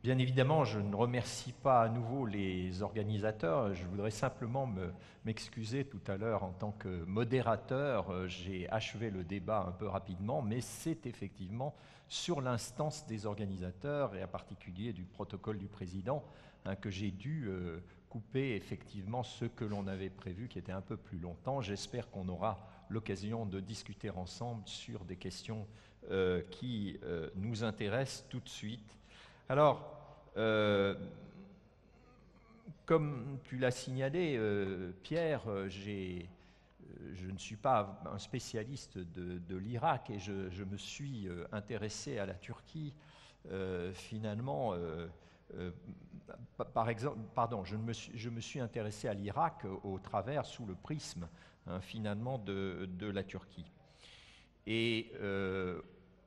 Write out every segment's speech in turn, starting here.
Bien évidemment, je ne remercie pas à nouveau les organisateurs. Je voudrais simplement m'excuser tout à l'heure en tant que modérateur. J'ai achevé le débat un peu rapidement, mais c'est effectivement sur l'instance des organisateurs et en particulier du protocole du président que j'ai dû couper effectivement ce que l'on avait prévu qui était un peu plus longtemps. J'espère qu'on aura l'occasion de discuter ensemble sur des questions qui nous intéressent tout de suite. Alors, comme tu l'as signalé, Pierre, je ne suis pas un spécialiste de l'Irak et je me suis intéressé à la Turquie finalement. Par exemple, pardon, je me suis intéressé à l'Irak au travers, sous le prisme finalement de la Turquie. Et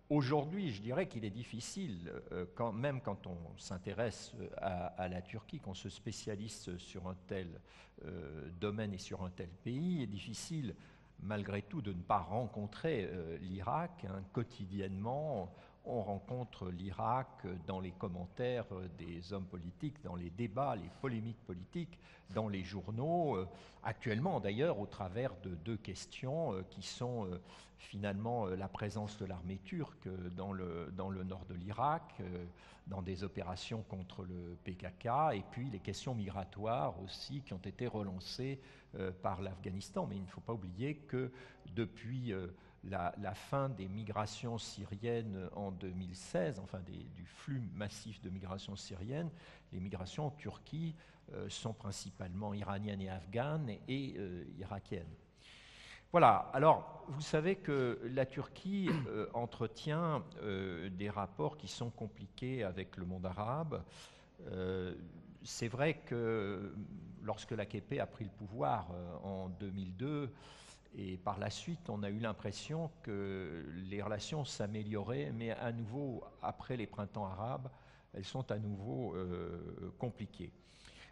aujourd'hui, je dirais qu'il est difficile, même quand on s'intéresse à la Turquie, qu'on se spécialise sur un tel domaine et sur un tel pays, il est difficile malgré tout de ne pas rencontrer l'Irak quotidiennement. On rencontre l'Irak dans les commentaires des hommes politiques, dans les débats, les polémiques politiques, dans les journaux, actuellement d'ailleurs au travers de deux questions qui sont finalement la présence de l'armée turque dans le nord de l'Irak, dans des opérations contre le PKK, et puis les questions migratoires aussi qui ont été relancées par l'Afghanistan. Mais il ne faut pas oublier que depuis la fin des migrations syriennes en 2016, enfin du flux massif de migrations syriennes, les migrations en Turquie sont principalement iraniennes et afghanes et irakiennes. Voilà, alors vous savez que la Turquie entretient des rapports qui sont compliqués avec le monde arabe. C'est vrai que lorsque l'AKP a pris le pouvoir en 2002, et par la suite, on a eu l'impression que les relations s'amélioraient, mais à nouveau, après les printemps arabes, elles sont à nouveau compliquées.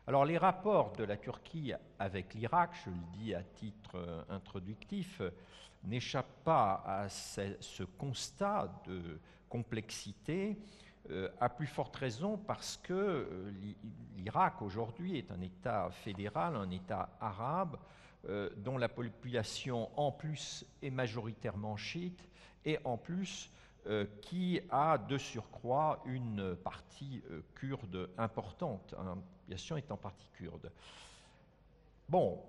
Alors les rapports de la Turquie avec l'Irak, je le dis à titre introductif, n'échappent pas à ce constat de complexité, à plus forte raison parce que l'Irak aujourd'hui est un État fédéral, un État arabe, dont la population en plus est majoritairement chiite et en plus qui a de surcroît une partie kurde importante, la population est en partie kurde. Bon,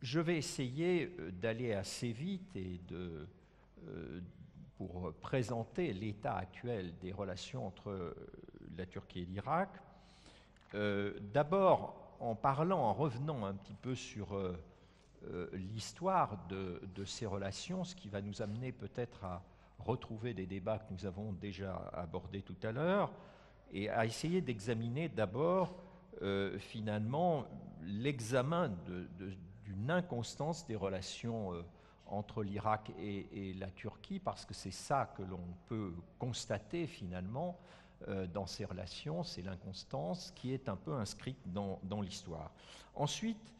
je vais essayer d'aller assez vite et pour présenter l'état actuel des relations entre la Turquie et l'Irak. D'abord, en revenant un petit peu sur l'histoire de ces relations, ce qui va nous amener peut-être à retrouver des débats que nous avons déjà abordés tout à l'heure, et à essayer d'examiner d'abord finalement l'examen d'une inconstance des relations entre l'Irak et la Turquie, parce que c'est ça que l'on peut constater finalement dans ces relations, c'est l'inconstance qui est un peu inscrite dans l'histoire. Ensuite,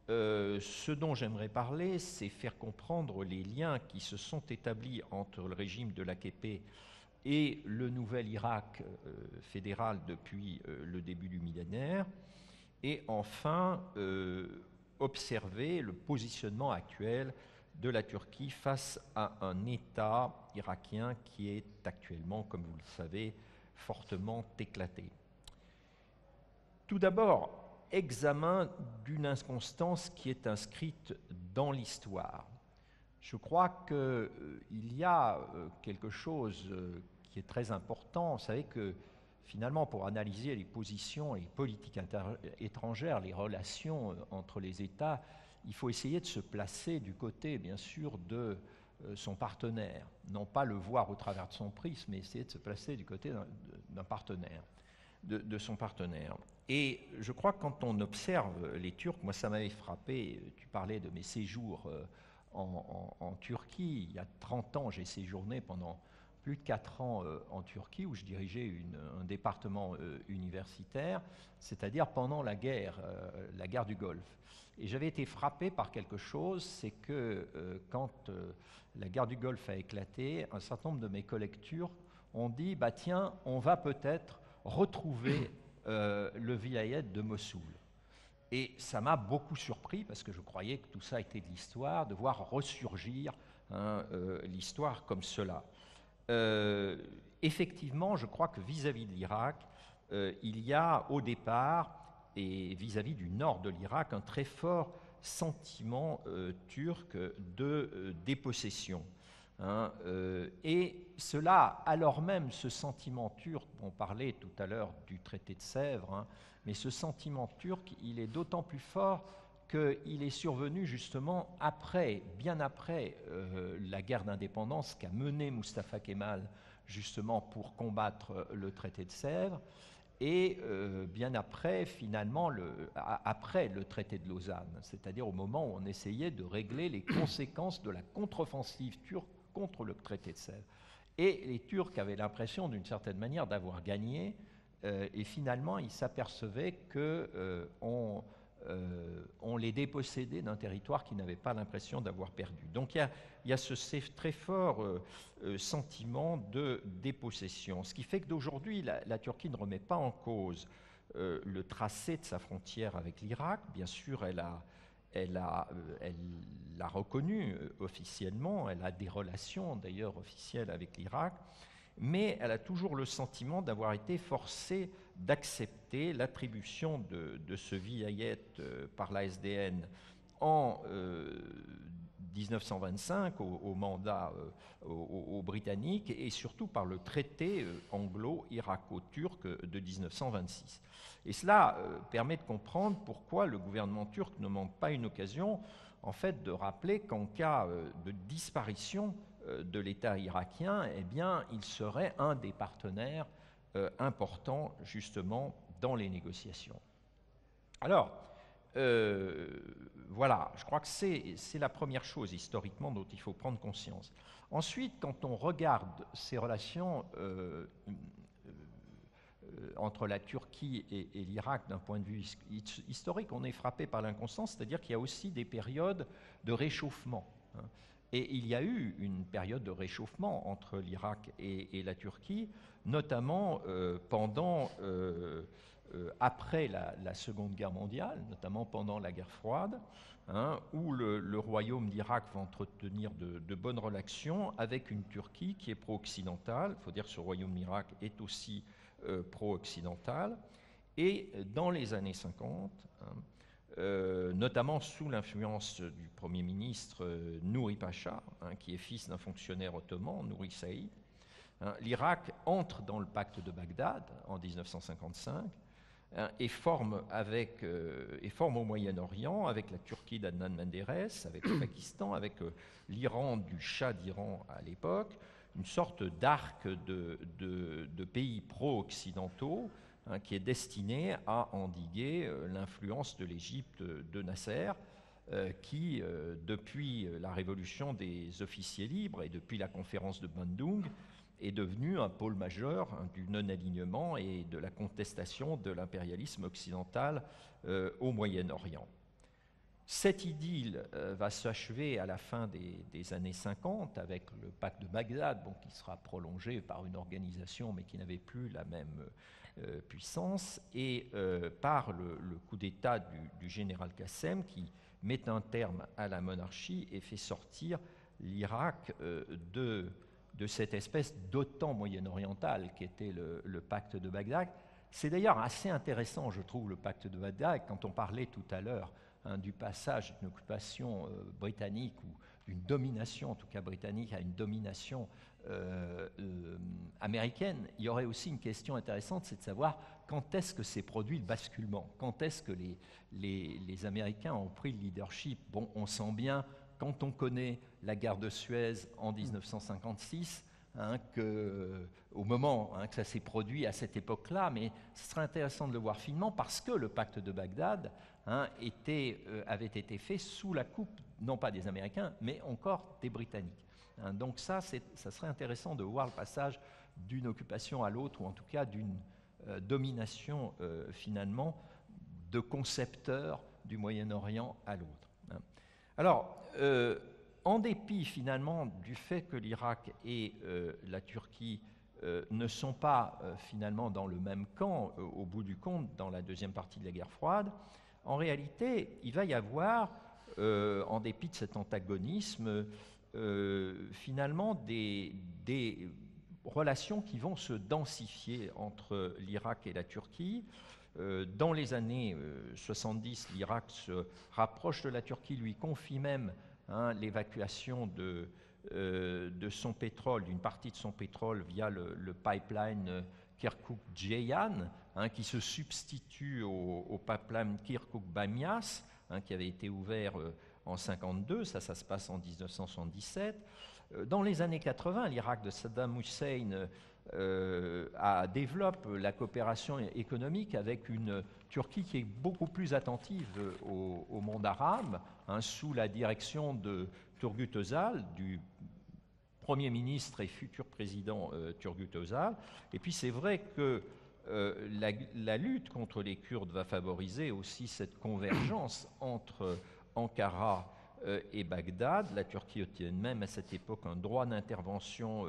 ce dont j'aimerais parler, c'est faire comprendre les liens qui se sont établis entre le régime de l'AKP et le nouvel Irak fédéral depuis le début du millénaire, et enfin observer le positionnement actuel de la Turquie face à un État irakien qui est actuellement, comme vous le savez, fortement éclaté. Tout d'abord, examen d'une inconstance qui est inscrite dans l'histoire. Je crois qu'il y a quelque chose qui est très important. Vous savez que finalement, pour analyser les positions et les politiques étrangères, les relations entre les États, il faut essayer de se placer du côté, bien sûr, de son partenaire. Non pas le voir au travers de son prisme, mais essayer de se placer du côté d'un partenaire, de son partenaire. Et je crois que quand on observe les Turcs, moi ça m'avait frappé, tu parlais de mes séjours en Turquie. Il y a 30 ans, j'ai séjourné pendant plus de 4 ans en Turquie, où je dirigeais un département universitaire, c'est-à-dire pendant la guerre du Golfe. Et j'avais été frappé par quelque chose, c'est que quand la guerre du Golfe a éclaté, un certain nombre de mes collègues turcs on dit, bah tiens, on va peut-être retrouver le vilayet de Mossoul. Et ça m'a beaucoup surpris, parce que je croyais que tout ça était de l'histoire, de voir ressurgir l'histoire comme cela. Effectivement, je crois que vis-à-vis de l'Irak, il y a au départ, et vis-à-vis du nord de l'Irak, un très fort sentiment turc de dépossession. Et cela, alors même ce sentiment turc, on parlait tout à l'heure du traité de Sèvres, mais ce sentiment turc, il est d'autant plus fort qu'il est survenu justement après, bien après la guerre d'indépendance qu'a menée Mustafa Kemal justement pour combattre le traité de Sèvres, et bien après, finalement, après le traité de Lausanne, c'est-à-dire au moment où on essayait de régler les conséquences de la contre-offensive turque contre le traité de Sèvres. Et les Turcs avaient l'impression, d'une certaine manière, d'avoir gagné, et finalement, ils s'apercevaient qu'on les dépossédait d'un territoire qu'ils n'avaient pas l'impression d'avoir perdu. Donc il y a ce très fort sentiment de dépossession. Ce qui fait que d'aujourd'hui, la Turquie ne remet pas en cause le tracé de sa frontière avec l'Irak. Bien sûr, elle l'a reconnu officiellement, elle a des relations d'ailleurs officielles avec l'Irak, mais elle a toujours le sentiment d'avoir été forcée d'accepter l'attribution de ce vilayet par la SDN en 1925 au mandat aux Britanniques, et surtout par le traité anglo-irako-turc de 1926. Et cela permet de comprendre pourquoi le gouvernement turc ne manque pas une occasion, en fait, de rappeler qu'en cas de disparition de l'État irakien, eh bien, il serait un des partenaires importants, justement, dans les négociations. Alors, voilà, je crois que c'est la première chose, historiquement, dont il faut prendre conscience. Ensuite, quand on regarde ces relations entre la Turquie et l'Irak d'un point de vue historique, on est frappé par l'inconstance, c'est-à-dire qu'il y a aussi des périodes de réchauffement. Et il y a eu une période de réchauffement entre l'Irak et la Turquie, notamment après la Seconde Guerre mondiale, notamment pendant la guerre froide, où le royaume d'Irak va entretenir de bonnes relations avec une Turquie qui est pro-occidentale. Il faut dire que ce royaume d'Irak est aussi pro-occidental. Et dans les années 50, notamment sous l'influence du Premier ministre Nouri Pacha, qui est fils d'un fonctionnaire ottoman, Nouri Saïd, l'Irak entre dans le pacte de Bagdad en 1955 et forme au Moyen-Orient, avec la Turquie d'Adnan Menderes, avec le Pakistan, avec l'Iran du Shah d'Iran à l'époque, une sorte d'arc de pays pro-occidentaux qui est destiné à endiguer l'influence de l'Égypte de Nasser, qui, depuis la révolution des officiers libres et depuis la conférence de Bandung, est devenu un pôle majeur du non-alignement et de la contestation de l'impérialisme occidental au Moyen-Orient. Cette idylle va s'achever à la fin des années 50 avec le pacte de Bagdad, qui sera prolongé par une organisation mais qui n'avait plus la même puissance, et par le coup d'État du général Qassem, qui met un terme à la monarchie et fait sortir l'Irak de cette espèce d'OTAN moyen-orientale qui était le pacte de Bagdad. C'est d'ailleurs assez intéressant, je trouve, le pacte de Bagdad, quand on parlait tout à l'heure du passage d'une occupation britannique, ou d'une domination, en tout cas britannique, à une domination américaine. Il y aurait aussi une question intéressante, c'est de savoir quand est-ce que s'est produit le basculement, quand est-ce que les Américains ont pris le leadership. Bon, on sent bien, quand on connaît la guerre de Suez en 1956, au moment que ça s'est produit à cette époque-là, mais ce serait intéressant de le voir finement, parce que le pacte de Bagdad avait été fait sous la coupe, non pas des Américains, mais encore des Britanniques. Donc ça serait intéressant de voir le passage d'une occupation à l'autre, ou en tout cas d'une domination finalement de concepteurs du Moyen-Orient à l'autre. Alors, en dépit finalement du fait que l'Irak et la Turquie ne sont pas finalement dans le même camp, au bout du compte, dans la deuxième partie de la guerre froide. En réalité, il va y avoir, en dépit de cet antagonisme, finalement des relations qui vont se densifier entre l'Irak et la Turquie. Dans les années 70, l'Irak se rapproche de la Turquie, lui confie même l'évacuation de son pétrole, d'une partie de son pétrole via le pipeline Kirkuk-Ceyhan, qui se substitue au pipeline Kirkuk-Bamias, qui avait été ouvert en 1952, ça se passe en 1977. Dans les années 80, l'Irak de Saddam Hussein développe la coopération économique avec une Turquie qui est beaucoup plus attentive au monde arabe, sous la direction de Turgut Özal, du Premier ministre et futur président Turgut Özal. Et puis c'est vrai que la lutte contre les Kurdes va favoriser aussi cette convergence entre Ankara et Bagdad. La Turquie obtient même à cette époque un droit d'intervention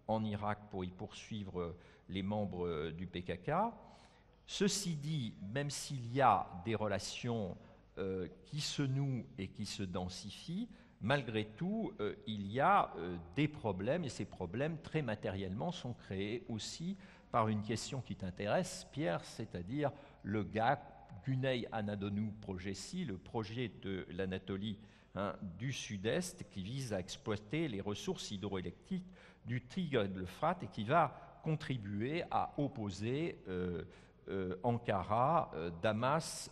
en Irak pour y poursuivre les membres du PKK. Ceci dit, même s'il y a des relations qui se nouent et qui se densifient, malgré tout, il y a des problèmes, et ces problèmes, très matériellement, sont créés aussi par une question qui t'intéresse, Pierre, c'est-à-dire le GAC, Güney Anadolu Projesi, le projet de l'Anatolie du Sud-Est, qui vise à exploiter les ressources hydroélectriques du Tigre et de l'Euphrate, et qui va contribuer à opposer Ankara, Damas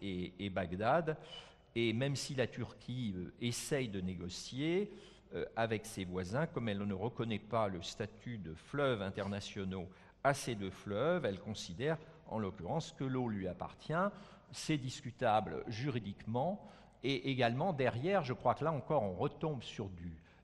et Bagdad. Et même si la Turquie essaye de négocier avec ses voisins, comme elle ne reconnaît pas le statut de fleuves internationaux à ces deux fleuves, elle considère en l'occurrence que l'eau lui appartient. C'est discutable juridiquement. Et également, derrière, je crois que là encore, on retombe sur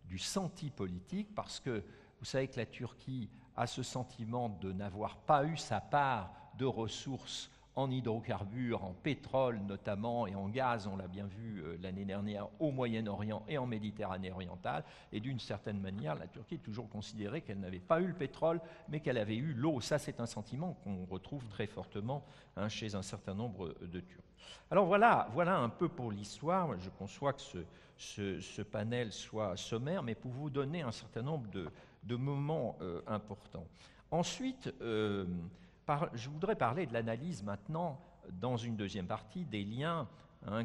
du senti politique, parce que vous savez que la Turquie a ce sentiment de n'avoir pas eu sa part de ressources en hydrocarbures, en pétrole notamment, et en gaz, on l'a bien vu l'année dernière, au Moyen-Orient et en Méditerranée orientale. Et d'une certaine manière, la Turquie est toujours considérée qu'elle n'avait pas eu le pétrole, mais qu'elle avait eu l'eau. Ça, c'est un sentiment qu'on retrouve très fortement chez un certain nombre de Turcs. Alors voilà un peu pour l'histoire. Je conçois que ce panel soit sommaire, mais pour vous donner un certain nombre de moments importants. Ensuite, je voudrais parler de l'analyse maintenant, dans une deuxième partie, des liens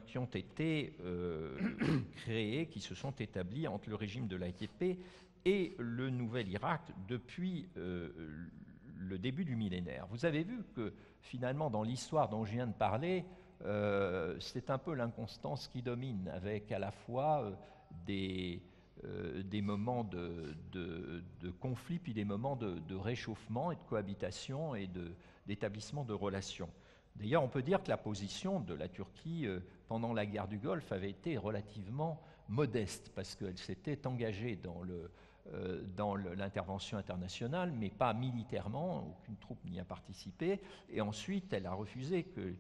qui ont été créés, qui se sont établis entre le régime de l'AKP et le nouvel Irak depuis le début du millénaire. Vous avez vu que finalement, dans l'histoire dont je viens de parler, c'est un peu l'inconstance qui domine, avec à la fois des moments de conflit, puis des moments de réchauffement et de cohabitation et d'établissement de relations. D'ailleurs, on peut dire que la position de la Turquie pendant la guerre du Golfe avait été relativement modeste, parce qu'elle s'était engagée dans l'intervention internationale, mais pas militairement, aucune troupe n'y a participé, et ensuite elle a refusé que,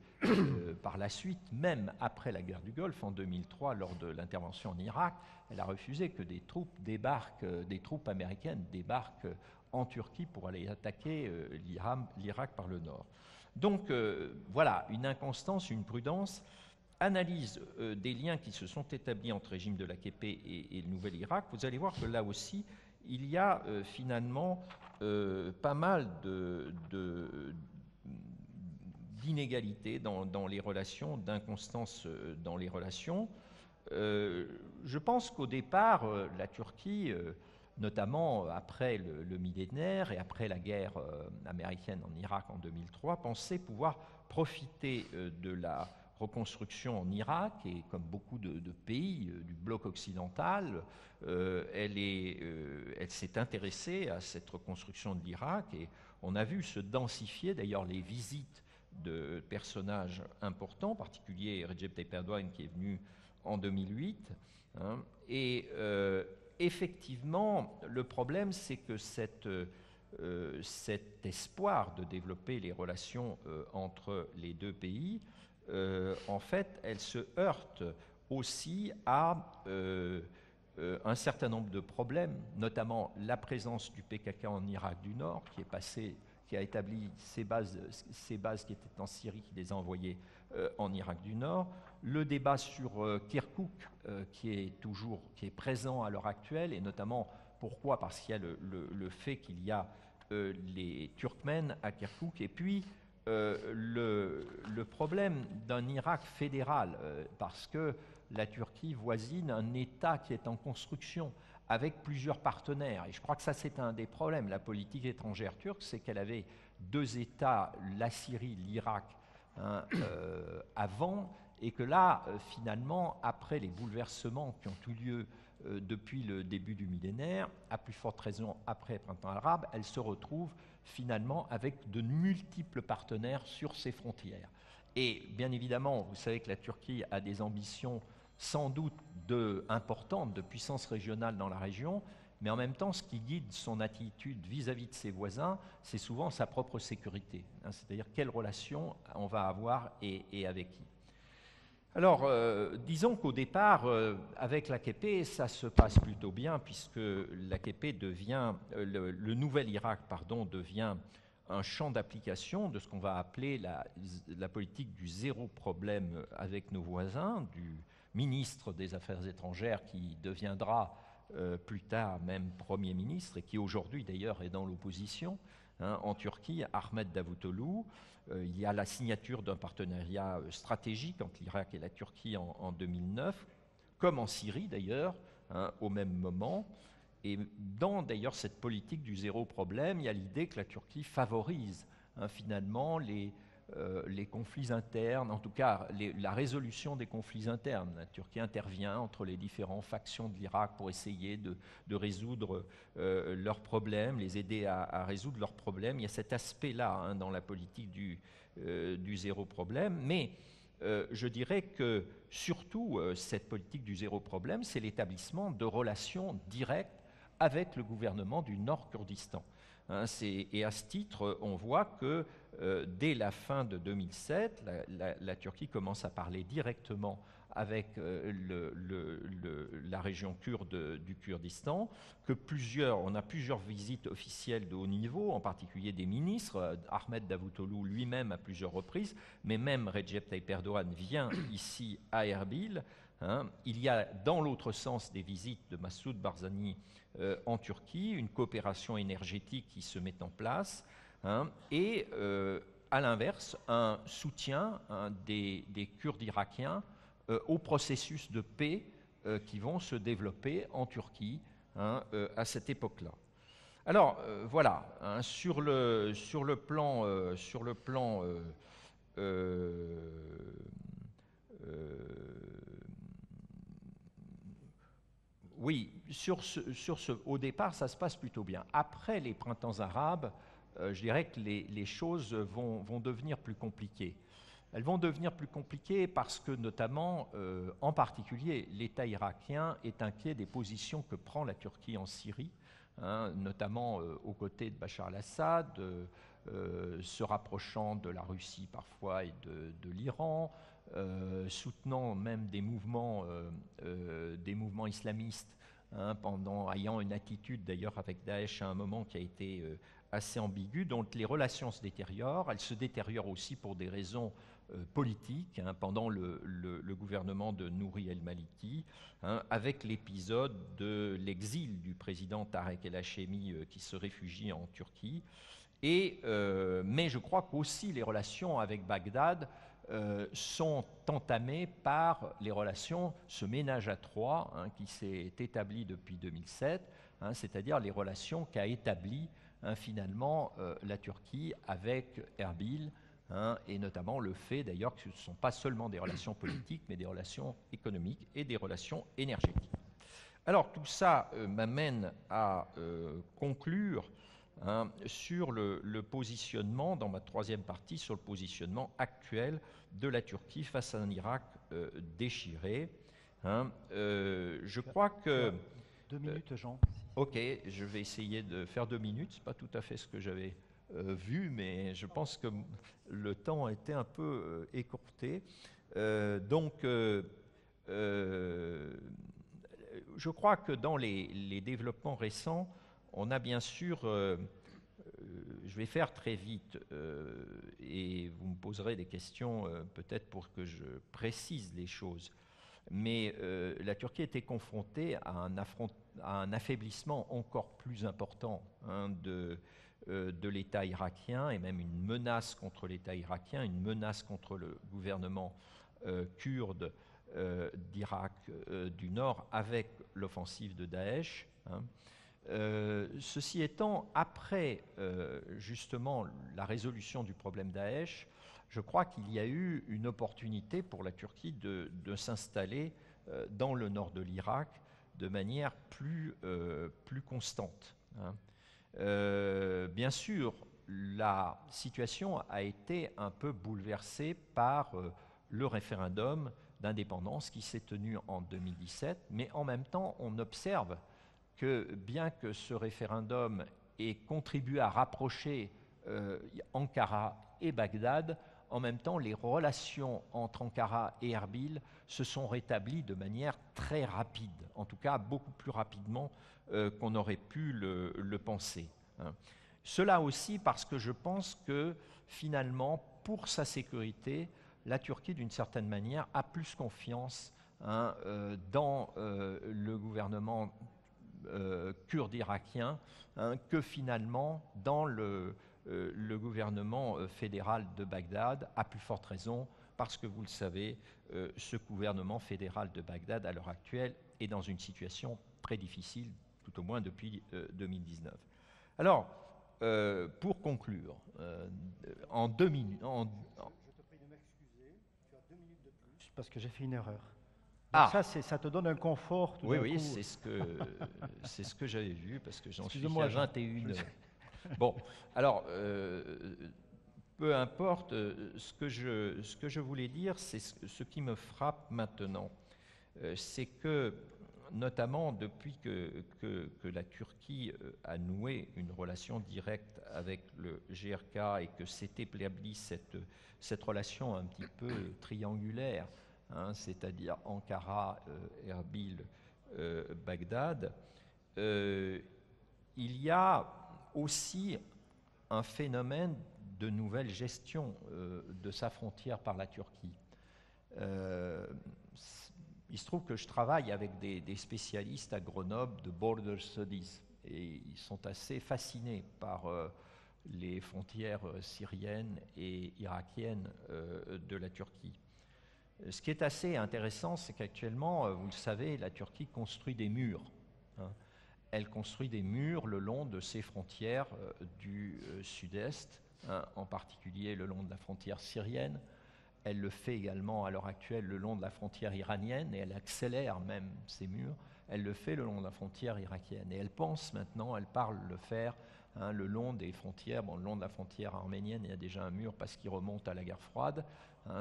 par la suite, même après la guerre du Golfe, en 2003, lors de l'intervention en Irak, elle a refusé que des troupes américaines débarquent en Turquie pour aller attaquer l'Irak par le nord. Donc voilà, une inconstance, une prudence. Analyse des liens qui se sont établis entre le régime de l'AKP et le nouvel Irak, vous allez voir que là aussi, il y a finalement pas mal d'inégalités dans les relations, d'inconstance dans les relations. Je pense qu'au départ, la Turquie, notamment après le millénaire et après la guerre américaine en Irak en 2003, pensait pouvoir profiter de la reconstruction en Irak, et comme beaucoup de pays du bloc occidental, elle s'est intéressée à cette reconstruction de l'Irak, et on a vu se densifier d'ailleurs les visites de personnages importants, en particulier Recep Tayyip Erdogan qui est venu en 2008. Et effectivement, le problème, c'est que cet espoir de développer les relations entre les deux pays, en fait, elle se heurte aussi à un certain nombre de problèmes, notamment la présence du PKK en Irak du Nord, qui a établi ses bases qui étaient en Syrie, qui les a envoyées en Irak du Nord, le débat sur Kirkouk, qui est présent à l'heure actuelle, et notamment pourquoi? Parce qu'il y a le fait qu'il y a les Turkmènes à Kirkouk, et puis le problème d'un Irak fédéral, parce que la Turquie voisine un État qui est en construction avec plusieurs partenaires. Et je crois que ça, c'est un des problèmes. La politique étrangère turque, c'est qu'elle avait deux États, la Syrie, l'Irak, hein, avant, et que là, finalement, après les bouleversements qui ont eu lieu depuis le début du millénaire, à plus forte raison après le printemps arabe, elle se retrouve finalement avec de multiples partenaires sur ses frontières. Et bien évidemment, vous savez que la Turquie a des ambitions sans doute importantes de puissance régionale dans la région, mais en même temps, ce qui guide son attitude vis-à-vis de ses voisins, c'est souvent sa propre sécurité, hein, c'est-à-dire quelle relation on va avoir et avec qui. Alors, disons qu'au départ, avec l'AKP, ça se passe plutôt bien, puisque l'AKP devient, le nouvel Irak, pardon, devient un champ d'application de ce qu'on va appeler la politique du zéro problème avec nos voisins, du ministre des Affaires étrangères qui deviendra plus tard même Premier ministre, et qui aujourd'hui d'ailleurs est dans l'opposition, hein, en Turquie, Ahmet Davutoğlu. Il y a la signature d'un partenariat stratégique entre l'Irak et la Turquie en 2009, comme en Syrie d'ailleurs, hein, au même moment. Et dans d'ailleurs cette politique du zéro problème, il y a l'idée que la Turquie favorise, hein, finalement les conflits internes, en tout cas la résolution des conflits internes. La Turquie intervient entre les différentes factions de l'Irak pour essayer de résoudre leurs problèmes, les aider à résoudre leurs problèmes. Il y a cet aspect-là, hein, dans la politique du zéro problème, mais je dirais que surtout cette politique du zéro problème, c'est l'établissement de relations directes avec le gouvernement du Nord-Kurdistan. Hein, et à ce titre, on voit que dès la fin de 2007, la Turquie commence à parler directement avec la région kurde du Kurdistan, on a plusieurs visites officielles de haut niveau, en particulier des ministres, Ahmet Davutoğlu lui-même à plusieurs reprises, mais même Recep Tayyip Erdogan vient ici à Erbil. Hein. Il y a dans l'autre sens des visites de Massoud Barzani en Turquie, une coopération énergétique qui se met en place, hein, et à l'inverse, un soutien, hein, des Kurdes irakiens au processus de paix qui vont se développer en Turquie, hein, à cette époque-là. Alors voilà, hein, sur le plan oui, au départ, ça se passe plutôt bien. Après les printemps arabes, je dirais que les choses vont devenir plus compliquées. Elles vont devenir plus compliquées parce que, notamment, en particulier, l'État irakien est inquiet des positions que prend la Turquie en Syrie, hein, notamment aux côtés de Bachar el-Assad, se rapprochant de la Russie parfois et de l'Iran, soutenant même des mouvements islamistes, hein, ayant une attitude d'ailleurs avec Daesh à un moment qui a été assez ambiguë. Donc les relations se détériorent. Elles se détériorent aussi pour des raisons politiques, hein, pendant le gouvernement de Nouri el-Maliki, hein, avec l'épisode de l'exil du président Tarek el-Hachemi qui se réfugie en Turquie. Mais je crois qu'aussi les relations avec Bagdad sont entamées par ce ménage à trois, hein, qui s'est établi depuis 2007, hein, c'est-à-dire les relations qu'a établies, hein, finalement la Turquie avec Erbil, hein, et notamment le fait d'ailleurs que ce ne sont pas seulement des relations politiques, mais des relations économiques et des relations énergétiques. Alors tout ça m'amène à conclure, hein, sur le positionnement, dans ma troisième partie, sur le positionnement actuel de la Turquie face à un Irak déchiré. Hein. Je crois que... 2 minutes, Jean. Ok, je vais essayer de faire 2 minutes. Ce n'est pas tout à fait ce que j'avais vu, mais je pense que le temps a été un peu écourté. je crois que dans les développements récents, on a bien sûr, je vais faire très vite, et vous me poserez des questions peut-être pour que je précise les choses, mais la Turquie était confrontée à un affaiblissement encore plus important de l'État irakien, et même une menace contre l'État irakien, une menace contre le gouvernement kurde d'Irak du Nord avec l'offensive de Daesh. Ceci étant, après justement la résolution du problème Daesh, je crois qu'il y a eu une opportunité pour la Turquie de s'installer dans le nord de l'Irak de manière plus constante. Bien sûr, la situation a été un peu bouleversée par le référendum d'indépendance qui s'est tenu en 2017, mais en même temps, on observe que bien que ce référendum ait contribué à rapprocher Ankara et Bagdad, en même temps, les relations entre Ankara et Erbil se sont rétablies de manière très rapide, en tout cas beaucoup plus rapidement qu'on aurait pu le penser. Cela aussi parce que je pense que finalement, pour sa sécurité, la Turquie, d'une certaine manière, a plus confiance dans le gouvernement kurde irakien que finalement dans le gouvernement fédéral de Bagdad, à plus forte raison parce que, vous le savez, ce gouvernement fédéral de Bagdad, à l'heure actuelle, est dans une situation très difficile, tout au moins depuis 2019. Alors, pour conclure, en 2 minutes... Je te prie de m'excuser, tu as 2 minutes de plus parce que j'ai fait une erreur. Donc Ah, ça te donne un confort tout oui, d'un oui, coup. c'est ce que j'avais vu, parce que j'en suis Excuse-moi, à 21. Bon, alors, peu importe, ce que je voulais dire, c'est ce qui me frappe maintenant. C'est que, notamment depuis que la Turquie a noué une relation directe avec le GRK et que s'est établie cette relation un petit peu triangulaire, c'est-à-dire Ankara, Erbil, Bagdad, il y a aussi un phénomène de nouvelle gestion de sa frontière par la Turquie. Il se trouve que je travaille avec des spécialistes à Grenoble de Border Studies et ils sont assez fascinés par les frontières syriennes et irakiennes de la Turquie. Ce qui est assez intéressant, c'est qu'actuellement, vous le savez, la Turquie construit des murs. Elle construit des murs le long de ses frontières du sud-est, en particulier le long de la frontière syrienne. Elle le fait également à l'heure actuelle le long de la frontière iranienne et elle accélère même ces murs. Elle le fait le long de la frontière irakienne et elle pense maintenant, elle parle de le faire le long des frontières. Bon, le long de la frontière arménienne, il y a déjà un mur parce qu'il remonte à la guerre froide.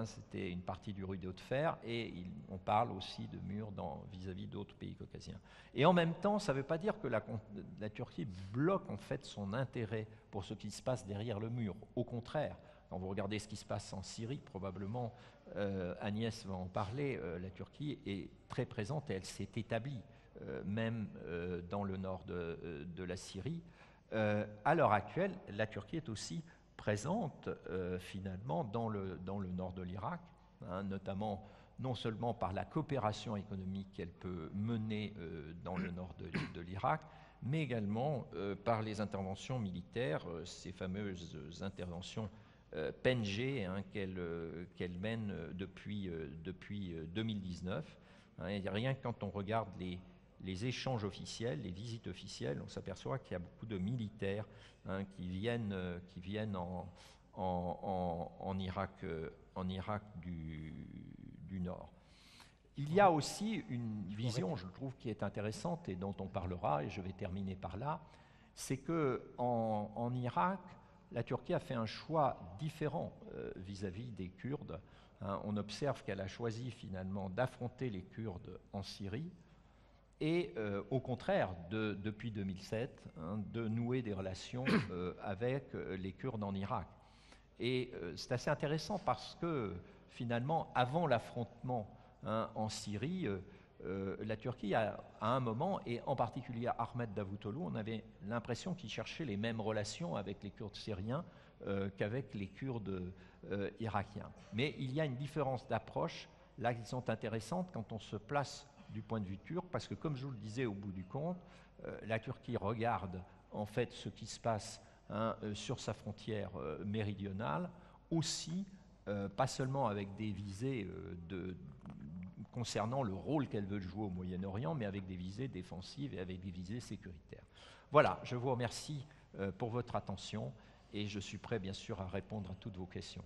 C'était une partie du rideau de fer et on parle aussi de murs vis-à-vis d'autres pays caucasiens. Et en même temps, ça ne veut pas dire que la Turquie bloque en fait son intérêt pour ce qui se passe derrière le mur. Au contraire, quand vous regardez ce qui se passe en Syrie, probablement Agnès va en parler, la Turquie est très présente et elle s'est établie même dans le nord de la Syrie. À l'heure actuelle, la Turquie est aussi présente finalement dans le nord de l'Irak, notamment non seulement par la coopération économique qu'elle peut mener dans le nord de l'Irak, mais également par les interventions militaires, ces fameuses interventions PNG qu'elle mène depuis 2019. Rien que quand on regarde les échanges officiels, les visites officielles, on s'aperçoit qu'il y a beaucoup de militaires qui viennent en Irak du Nord. Il y a aussi une vision, je trouve, qui est intéressante et dont on parlera, et je vais terminer par là, c'est qu'en Irak, la Turquie a fait un choix différent vis-à-vis des Kurdes. On observe qu'elle a choisi finalement d'affronter les Kurdes en Syrie et au contraire, depuis 2007, de nouer des relations avec les Kurdes en Irak. Et c'est assez intéressant parce que finalement, avant l'affrontement en Syrie, la Turquie, à un moment, et en particulier Ahmed Davutoglu, on avait l'impression qu'il cherchait les mêmes relations avec les Kurdes syriens qu'avec les Kurdes irakiens. Mais il y a une différence d'approche, là, qui sont intéressantes quand on se place du point de vue turc, parce que, comme je vous le disais au bout du compte, la Turquie regarde en fait ce qui se passe sur sa frontière méridionale, aussi, pas seulement avec des visées concernant le rôle qu'elle veut jouer au Moyen-Orient, mais avec des visées défensives et avec des visées sécuritaires. Voilà, je vous remercie pour votre attention et je suis prêt bien sûr à répondre à toutes vos questions.